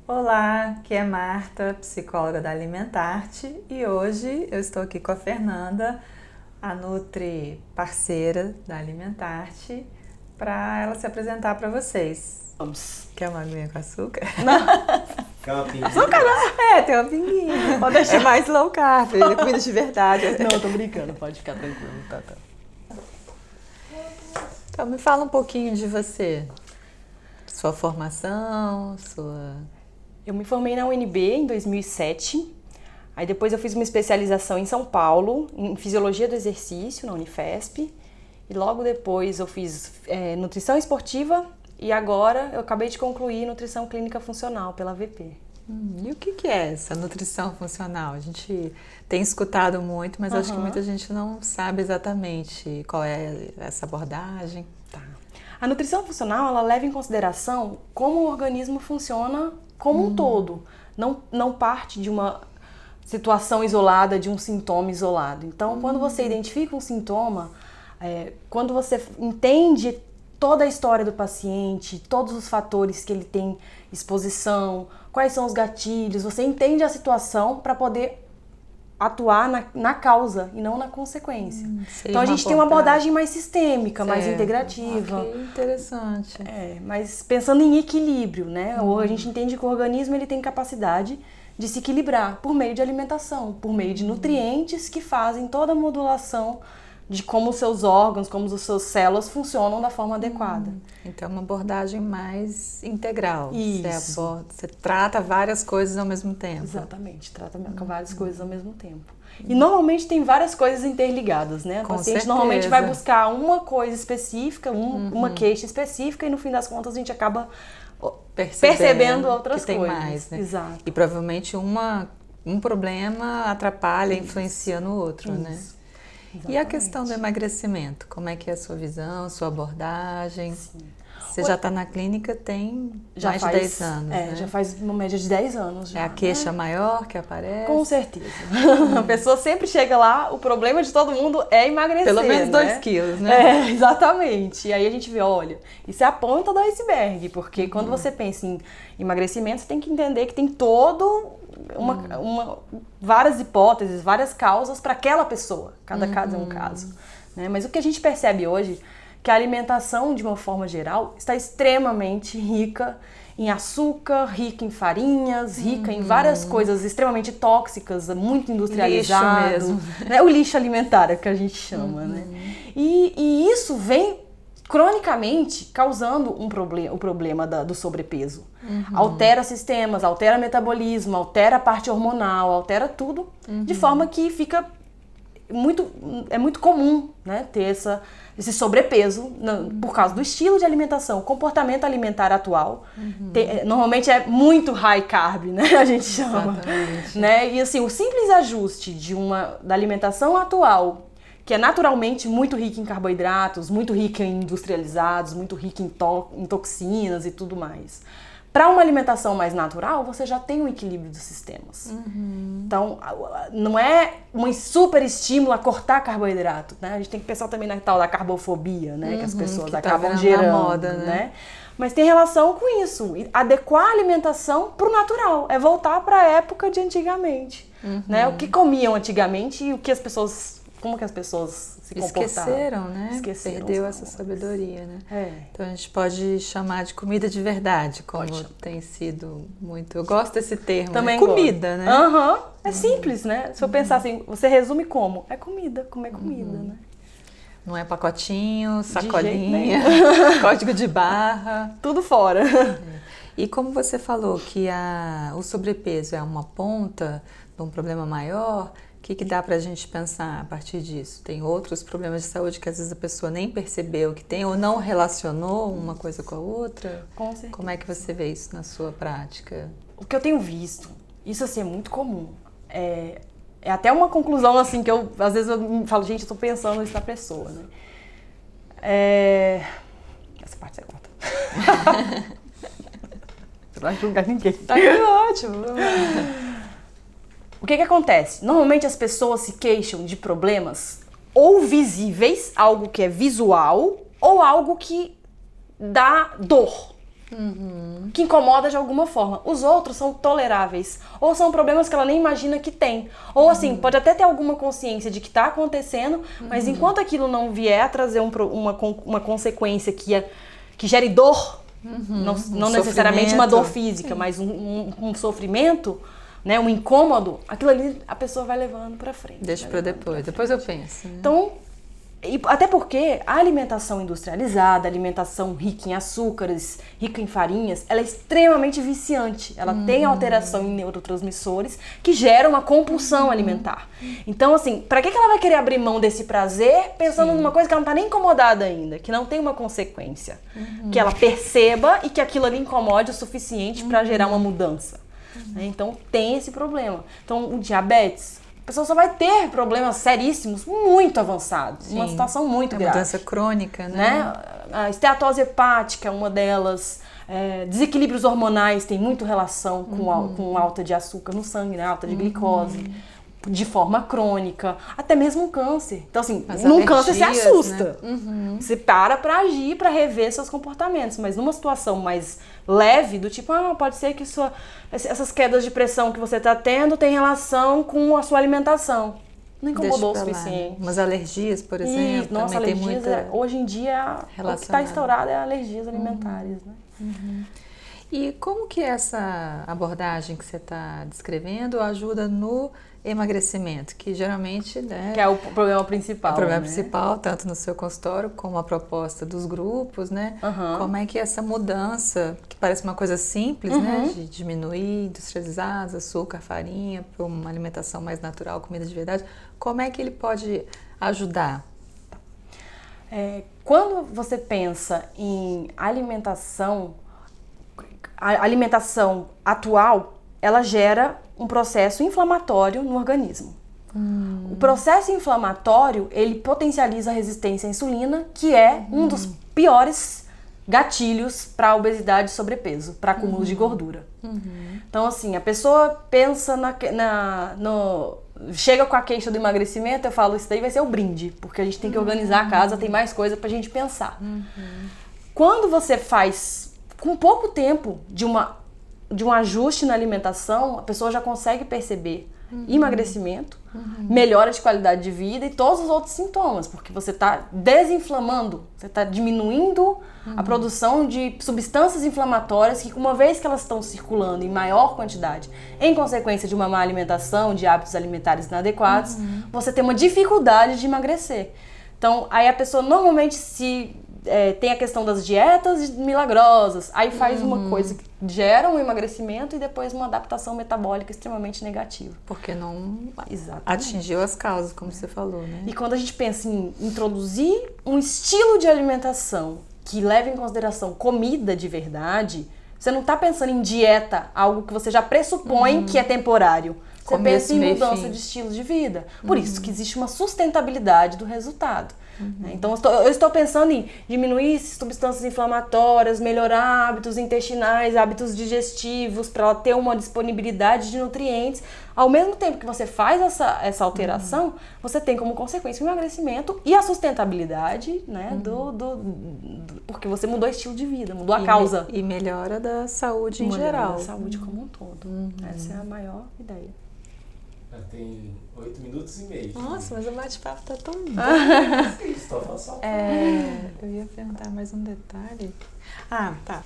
Olá, aqui é Marta, psicóloga da Alimentarte, e hoje eu estou aqui com a Fernanda, a Nutri parceira da Alimentarte, para ela se apresentar para vocês. Vamos. Quer uma aguinha com açúcar? Quer uma pinguinha? Açúcar não? É, tem uma pinguinha. Pode deixar. É mais low carb, é comida de verdade. Não, eu tô brincando, pode ficar tranquilo, tá. Então me fala um pouquinho de você, sua formação, sua... Eu me formei na UNB em 2007, aí depois eu fiz uma especialização em São Paulo, em Fisiologia do Exercício, na Unifesp, e logo depois eu fiz Nutrição Esportiva, e agora eu acabei de concluir Nutrição Clínica Funcional pela VP. E o que é essa nutrição funcional? A gente tem escutado muito, mas acho que muita gente não sabe exatamente qual é essa abordagem. Tá. A nutrição funcional, ela leva em consideração como o organismo funciona como um todo. Não parte de uma situação isolada, de um sintoma isolado. Então, quando você identifica um sintoma, quando você entende toda a história do paciente, todos os fatores que ele tem exposição, quais são os gatilhos, você entende a situação para poder atuar na causa e não na consequência. Então a gente tem uma abordagem mais sistêmica, mais integrativa. Ok, interessante. Mas pensando em equilíbrio, né? A gente entende que o organismo ele tem capacidade de se equilibrar por meio de alimentação, por meio de nutrientes que fazem toda a modulação de como os seus órgãos, como as suas células funcionam da forma adequada. Então, uma abordagem mais integral. Isso. Você trata várias coisas ao mesmo tempo. Exatamente, trata com várias coisas ao mesmo tempo. E normalmente tem várias coisas interligadas, né? O paciente normalmente vai buscar uma coisa específica, uma queixa específica, e no fim das contas a gente acaba percebendo outras que tem coisas. mais, né? Exato. E provavelmente um problema atrapalha, influencia no outro, né? Exatamente. E a questão do emagrecimento? Como é que é a sua visão, sua abordagem? Sim. Você já está na clínica tem mais de 10 anos, né? Já faz uma média de 10 anos já. É a queixa maior que aparece? Com certeza. A pessoa sempre chega lá, o problema de todo mundo é emagrecer, pelo menos 2 quilos, né? Exatamente. E aí a gente vê, olha, isso é a ponta do iceberg, porque quando você pensa em emagrecimento, você tem que entender que tem várias hipóteses, várias causas para aquela pessoa. Cada caso é um caso, né? Mas o que a gente percebe hoje que a alimentação, de uma forma geral, está extremamente rica em açúcar, rica em farinhas, rica em várias coisas extremamente tóxicas, muito industrializado. Lixo mesmo. Né? O lixo alimentar é que a gente chama, né? E isso vem cronicamente causando o problema do sobrepeso. Altera sistemas, altera metabolismo, altera a parte hormonal, altera tudo, de forma que fica muito comum, né, ter esse sobrepeso por causa do estilo de alimentação, comportamento alimentar atual. Normalmente é muito high carb, né, a gente chama. Exatamente. Né? E assim, o simples ajuste da alimentação atual, que é naturalmente muito rica em carboidratos, muito rica em industrializados, muito rica em toxinas e tudo mais. Para uma alimentação mais natural, você já tem um equilíbrio dos sistemas. Então, não é um super estímulo a cortar carboidrato, né? A gente tem que pensar também na tal da carbofobia, né? Que as pessoas que acabam tá gerando, na moda, né? Mas tem relação com isso. E adequar a alimentação para o natural. É voltar para a época de antigamente. Né? O que comiam antigamente e como que as pessoas se comportavam. Esqueceram, né? Esqueceram. Perdeu essa sabedoria, né? Então a gente pode chamar de comida de verdade, como tem sido muito... Eu gosto desse termo, Também comida, né? É simples, né? Se eu pensar assim, você resume como? É comida, comer comida, né? Não é pacotinho, jeito sacolinha, código de barra. Tudo fora. E como você falou que o sobrepeso é uma ponta de um problema maior, o que dá pra gente pensar a partir disso? Tem outros problemas de saúde que às vezes a pessoa nem percebeu que tem ou não relacionou uma coisa com a outra? Com certeza. Como é que você vê isso na sua prática? O que eu tenho visto, isso assim é muito comum. É até uma conclusão assim que às vezes eu falo, gente, eu tô pensando isso na pessoa, né? Essa parte você corta. Você não vai julgar ninguém. Tá ótimo. O que acontece? Normalmente as pessoas se queixam de problemas ou visíveis, algo que é visual, ou algo que dá dor. que incomoda de alguma forma. Os outros são toleráveis. Ou são problemas que ela nem imagina que tem. Ou assim, pode até ter alguma consciência de que está acontecendo, mas enquanto aquilo não vier a trazer uma consequência que gere dor, não necessariamente uma dor física, mas um sofrimento, né, um incômodo, aquilo ali a pessoa vai levando para frente. Deixa para depois eu penso. Né? Então, até porque a alimentação industrializada, a alimentação rica em açúcares, rica em farinhas, ela é extremamente viciante. Ela tem alteração em neurotransmissores que geram uma compulsão alimentar. Então, assim, para que ela vai querer abrir mão desse prazer pensando numa coisa que ela não tá nem incomodada ainda, que não tem uma consequência? Que ela perceba e que aquilo ali incomode o suficiente para gerar uma mudança. Né? Então, tem esse problema. Então, o diabetes... A pessoa só vai ter problemas seríssimos, muito avançados, uma situação muito grave. Mudança crônica, né? A esteatose hepática é uma delas, desequilíbrios hormonais tem muito relação com alta de açúcar no sangue, né? Alta de glicose, de forma crônica, até mesmo um câncer. Então, assim, num câncer você assusta. Né? Você para agir, para rever seus comportamentos, mas numa situação mais leve, do tipo, pode ser que essas quedas de pressão que você está tendo tem relação com a sua alimentação. Não incomodou o suficiente. Né? Umas alergias, por exemplo. Nossa, também alergias, tem muita hoje em dia, o que está estourado é alergias alimentares, né? E como que essa abordagem que você está descrevendo ajuda no emagrecimento, que geralmente, né, que é o problema principal. É o problema principal, tanto no seu consultório como a proposta dos grupos, né? Como é que essa mudança, que parece uma coisa simples, né, de diminuir industrializados, açúcar, farinha, para uma alimentação mais natural, comida de verdade, como é que ele pode ajudar? Quando você pensa em alimentação, a alimentação atual, ela gera um processo inflamatório no organismo. O processo inflamatório, ele potencializa a resistência à insulina, que é um dos piores gatilhos para a obesidade e sobrepeso, para acúmulo de gordura. Então, assim, a pessoa pensa chega com a queixa do emagrecimento, eu falo, isso daí vai ser o brinde, porque a gente tem que organizar a casa, tem mais coisa pra gente pensar. Quando você faz, com pouco tempo de um ajuste na alimentação, a pessoa já consegue perceber emagrecimento, melhora de qualidade de vida e todos os outros sintomas, porque você está desinflamando, você está diminuindo a produção de substâncias inflamatórias que, uma vez que elas estão circulando em maior quantidade, em consequência de uma má alimentação, de hábitos alimentares inadequados, você tem uma dificuldade de emagrecer. Então, aí a pessoa normalmente tem a questão das dietas milagrosas, aí faz uma coisa que gera um emagrecimento e depois uma adaptação metabólica extremamente negativa. Porque não atingiu as causas, como você falou, né? E quando a gente pensa em introduzir um estilo de alimentação que leva em consideração comida de verdade, você não está pensando em dieta, algo que você já pressupõe que é temporário. Você pensa em mudança de estilo de vida. Por isso que existe uma sustentabilidade do resultado. Então, eu estou pensando em diminuir substâncias inflamatórias, melhorar hábitos intestinais, hábitos digestivos, para ela ter uma disponibilidade de nutrientes. Ao mesmo tempo que você faz essa alteração, você tem como consequência o emagrecimento e a sustentabilidade, né, porque você mudou o estilo de vida, mudou a causa. E melhora da saúde em geral. Da saúde como um todo. Essa é a maior ideia. Tem 8 minutos e meio. Nossa, mas o bate-papo tá tão bom. Eu ia perguntar mais um detalhe. Tá.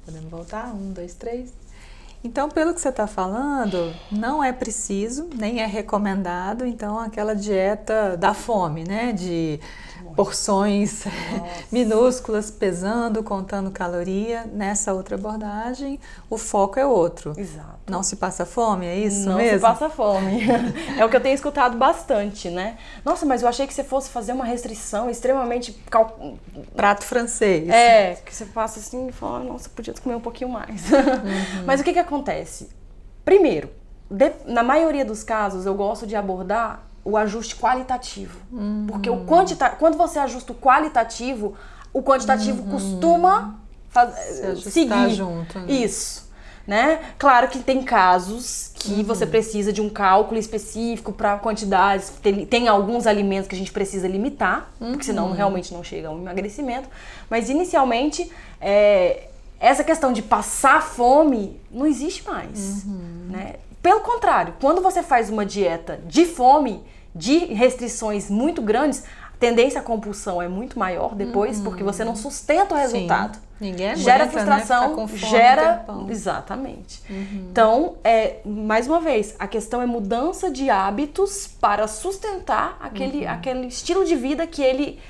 Podemos voltar? 1, 2, 3. Então, pelo que você está falando, não é preciso, nem é recomendado, então, aquela dieta da fome, né? De porções minúsculas, pesando, contando caloria. Nessa outra abordagem, o foco é outro. Exato. Não se passa fome, é isso não mesmo? Não se passa fome. É o que eu tenho escutado bastante, né? Nossa, mas eu achei que você fosse fazer uma restrição extremamente... Prato francês. Que você passa assim e fala, nossa, podia comer um pouquinho mais. Mas o que acontece? Primeiro, na maioria dos casos, eu gosto de abordar o ajuste qualitativo. Porque quando você ajusta o qualitativo, o quantitativo costuma seguir junto. Né? Isso. né? Claro que tem casos que você precisa de um cálculo específico para quantidades. Tem alguns alimentos que a gente precisa limitar, porque senão realmente não chega ao emagrecimento. Mas inicialmente, essa questão de passar fome não existe mais, né? Pelo contrário, quando você faz uma dieta de fome, de restrições muito grandes, a tendência à compulsão é muito maior depois, porque você não sustenta o resultado. Sim. Ninguém gera aguenta, frustração, né? Ficar com fome gera... um tempão. Exatamente. Então, mais uma vez, a questão é mudança de hábitos para sustentar aquele estilo de vida que ele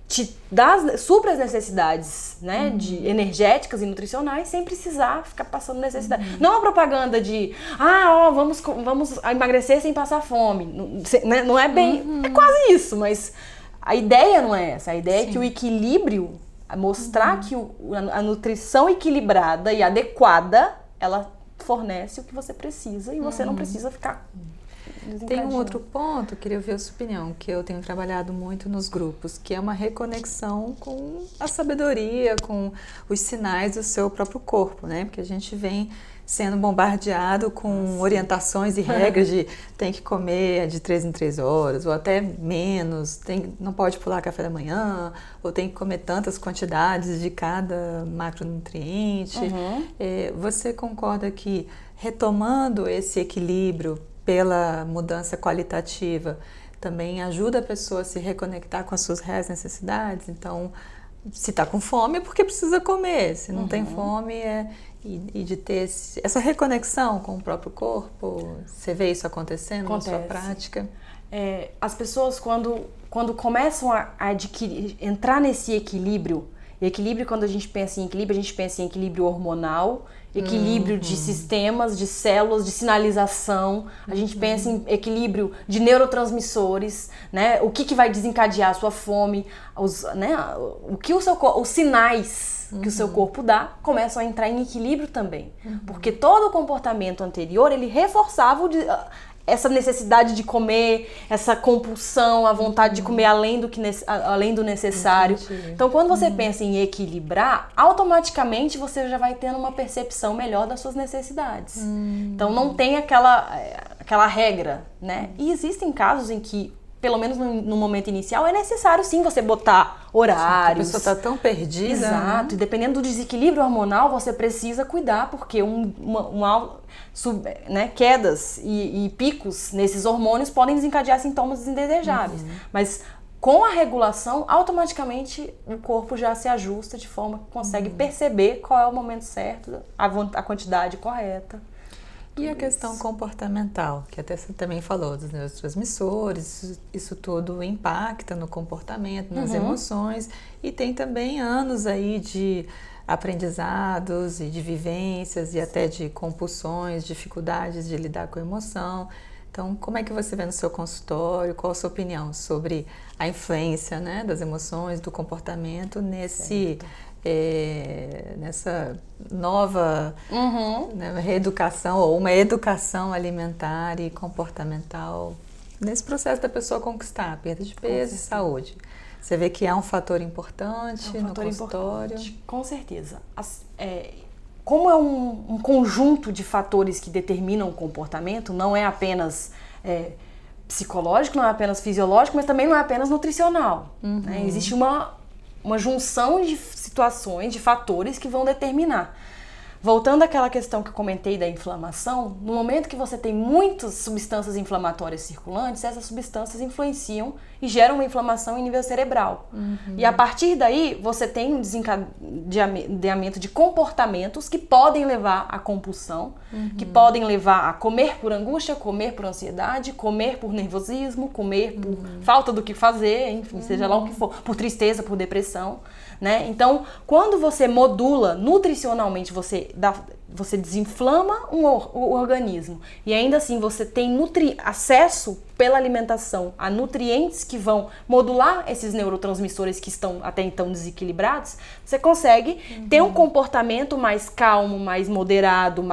te dá, supra as necessidades, né, de energéticas e nutricionais sem precisar ficar passando necessidade. Não é uma propaganda de, vamos emagrecer sem passar fome. Não é bem, é quase isso, mas a ideia não é essa. A ideia é que o equilíbrio, mostrar que a nutrição equilibrada e adequada, ela fornece o que você precisa e você não precisa ficar... Tem um outro ponto, queria ver a sua opinião, que eu tenho trabalhado muito nos grupos, que é uma reconexão com a sabedoria, com os sinais do seu próprio corpo, né? Porque a gente vem sendo bombardeado com orientações e regras de tem que comer de 3 em 3 horas, ou até menos, não pode pular café da manhã, ou tem que comer tantas quantidades de cada macronutriente. Você concorda que retomando esse equilíbrio pela mudança qualitativa, também ajuda a pessoa a se reconectar com as suas reais necessidades? Então, se está com fome é porque precisa comer, se não tem fome e de ter essa reconexão com o próprio corpo. Você vê isso acontecendo na sua prática? As pessoas quando começam a entrar nesse equilíbrio, quando a gente pensa em equilíbrio, a gente pensa em equilíbrio hormonal, equilíbrio de sistemas, de células, de sinalização. A gente pensa em equilíbrio de neurotransmissores, né? O que vai desencadear a sua fome, os sinais que o seu corpo dá começam a entrar em equilíbrio também. Porque todo o comportamento anterior, ele reforçava essa necessidade de comer, essa compulsão, a vontade de comer além do necessário. Entendi. Então, quando você pensa em equilibrar, automaticamente você já vai tendo uma percepção melhor das suas necessidades. Então, não tem aquela regra, né? E existem casos em que, pelo menos no momento inicial, é necessário sim você botar horários. A pessoa está tão perdida. Exato. E dependendo do desequilíbrio hormonal, você precisa cuidar, porque quedas e picos nesses hormônios podem desencadear sintomas indesejáveis. Mas com a regulação, automaticamente o corpo já se ajusta de forma que consegue perceber qual é o momento certo, a quantidade correta. E a questão comportamental, que até você também falou dos neurotransmissores, isso tudo impacta no comportamento, nas emoções, e tem também anos aí de aprendizados e de vivências e até de compulsões, dificuldades de lidar com a emoção. Então, como é que você vê no seu consultório? Qual a sua opinião sobre a influência, né, das emoções, do comportamento nessa nova reeducação ou uma educação alimentar e comportamental nesse processo da pessoa conquistar a perda de peso e saúde? Você vê que é um fator importante no consultório? Com certeza. Como é um conjunto de fatores que determinam o comportamento, não é apenas psicológico, não é apenas fisiológico, mas também não é apenas nutricional. Né? Existe uma junção de situações, de fatores que vão determinar. Voltando àquela questão que eu comentei da inflamação, no momento que você tem muitas substâncias inflamatórias circulantes, essas substâncias influenciam e geram uma inflamação em nível cerebral. E a partir daí, você tem um desencadeamento de comportamentos que podem levar à compulsão, que podem levar a comer por angústia, comer por ansiedade, comer por nervosismo, comer por falta do que fazer, enfim, seja lá o que for, por tristeza, por depressão. Né? Então, quando você modula nutricionalmente, você desinflama o organismo e ainda assim você tem acesso pela alimentação a nutrientes que vão modular esses neurotransmissores que estão até então desequilibrados, você consegue ter um comportamento mais calmo, mais moderado,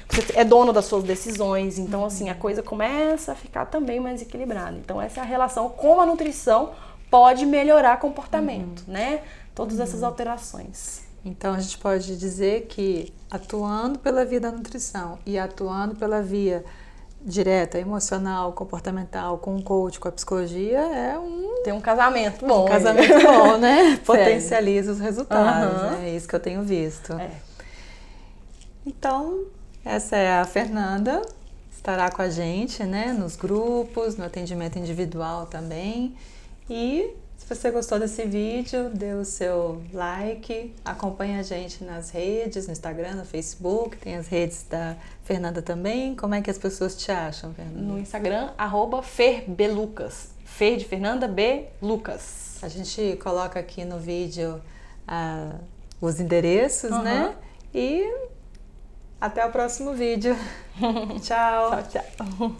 você é dono das suas decisões. Então, assim, a coisa começa a ficar também mais equilibrada. Então, essa é a relação com a nutrição pode melhorar comportamento, né? Todas essas alterações. Então a gente pode dizer que atuando pela via da nutrição e atuando pela via direta, emocional, comportamental, com o coach, com a psicologia, é Tem um casamento bom. um casamento bom, né? Potencializa os resultados, Aham. né? É isso que eu tenho visto. É. Então, essa é a Fernanda, estará com a gente, né? Nos grupos, no atendimento individual também. E se você gostou desse vídeo, dê o seu like, acompanhe a gente nas redes, no Instagram, no Facebook, tem as redes da Fernanda também. Como é que as pessoas te acham, Fernanda? No Instagram, @FerBLucas. Fer de Fernanda, B. Lucas. A gente coloca aqui no vídeo os endereços, né? E até o próximo vídeo. Tchau! Tchau, tchau.